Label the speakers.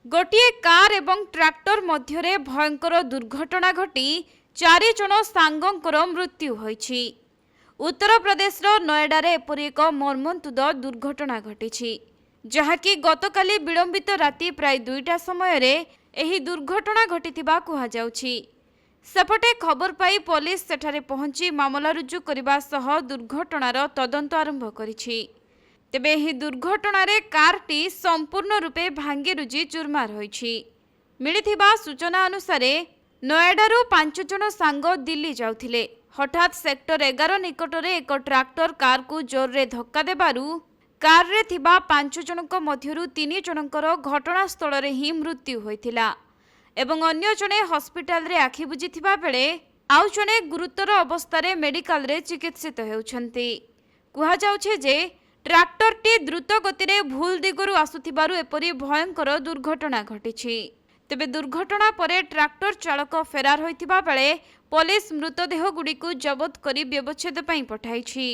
Speaker 1: गोटे कार एवं ट्रैक्टर मध्यरे भयंकर दुर्घटना घटी 4 जन सांगंकर मृत्यु होईछि। उत्तर प्रदेश नोएडा रे एपरि एक मर्मन्तुद दुर्घटना घटी जहाँकि गतकाली विलंबित राति प्राय 2टा समय रे एही दुर्घटना घटिथिबा कुहा जाउछि। सेपटे खबर पाई पुलिस सेठारे पहुंची मामला रुजु करबा सह दुर्घटनार तदंत आरंभ करिछि। तेबे एही दुर्घटना रे कारटी संपूर्ण रूपे भांगी रुजी चुरमार होईछि। मिलिथिबा सूचना अनुसार नोएडारू 5 जन सांग दिल्ली जाउथिले। हठात सेक्टर 11 निकटरे एक ट्रैक्टर कार को जोर रे धक्का देबारू कार रे थिबा 5 जनक मध्यरू 3 जनकर घटनास्थल रे ही मृत्यु होइथिला एवं अन्य जने हॉस्पिटल रे आखि बुझिथिबा बेले आउ जने गुरुतर अवस्था रे मेडिकल रे चिकित्सित हेउछन्ति। कुहा जाउछे जे ट्रैक्टरटी द्रुत गति रे भूल दिगरु आसुथिबारु एपरि भयंकर दुर्घटना घटिछि। तेबे दुर्घटना परे ट्रैक्टर चालक फेरार होइथिबा बेले पुलिस मृतदेह गुड़िकु जबत करी व्यवच्छेद पई पठाइछि।